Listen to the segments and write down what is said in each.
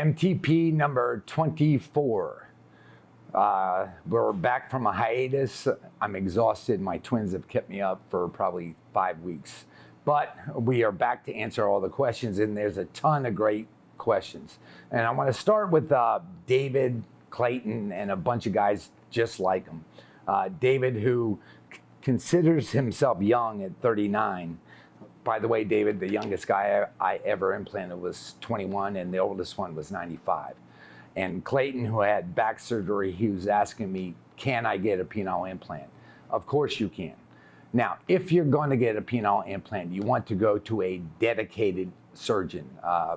MTP number 24. We're back from a hiatus. I'm exhausted. My twins have kept me up for probably 5 weeks. But we are back to answer all the questions, and there's a ton of great questions. And I want to start with David, Clayton, and a bunch of guys just like him. David, who considers himself young at 39. By the way, David, the youngest guy I ever implanted was 21, and the oldest one was 95. And Clayton, who had back surgery, he was asking me, can I get a penile implant? Of course you can. Now, if you're going to get a penile implant, you want to go to a dedicated surgeon.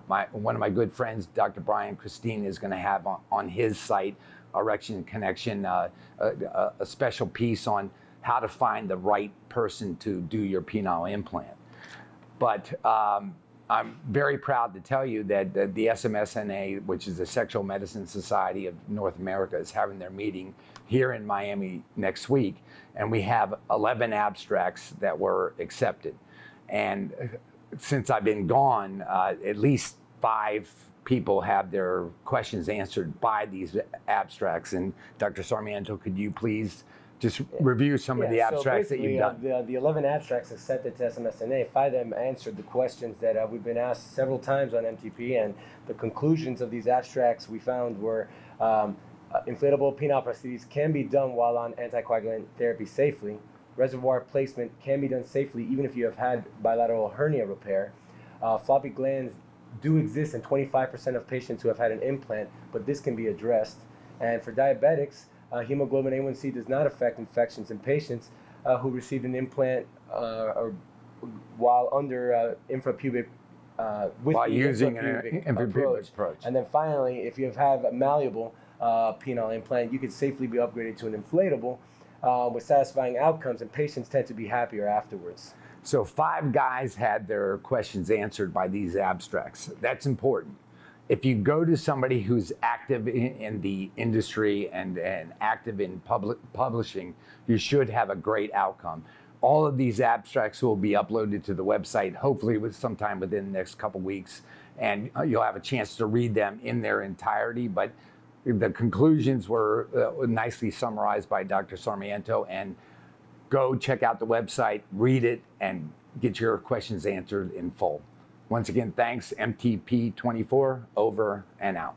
One of my good friends, Dr. Brian Christine, is going to have on his site, Erection Connection, a special piece on how to find the right person to do your penile implant. But I'm very proud to tell you that the SMSNA, which is the Sexual Medicine Society of North America, is having their meeting here in Miami next week. And we have 11 abstracts that were accepted. And since I've been gone, at least 5 people have their questions answered by these abstracts. And Dr. Sarmiento, could you please just review some of the abstracts that you've done? The 11 abstracts accepted to SMSNA, 5 of them answered the questions that we've been asked several times on MTP, and the conclusions of these abstracts we found were inflatable penile prostheses can be done while on anticoagulant therapy safely. Reservoir placement can be done safely even if you have had bilateral hernia repair. Floppy glands do exist in 25% of patients who have had an implant, but this can be addressed. And for diabetics, hemoglobin A1C does not affect infections in patients who received an implant or while under infrapubic while using an infrapubic approach. And then finally, if you have a malleable penile implant, you can safely be upgraded to an inflatable with satisfying outcomes, and patients tend to be happier afterwards. So 5 guys had their questions answered by these abstracts. That's important. If you go to somebody who's active in the industry and active in publishing, you should have a great outcome. All of these abstracts will be uploaded to the website, hopefully sometime within the next couple weeks, and you'll have a chance to read them in their entirety. But the conclusions were nicely summarized by Dr. Sarmiento, and go check out the website, read it, and get your questions answered in full. Once again, thanks. MTP 24, over and out.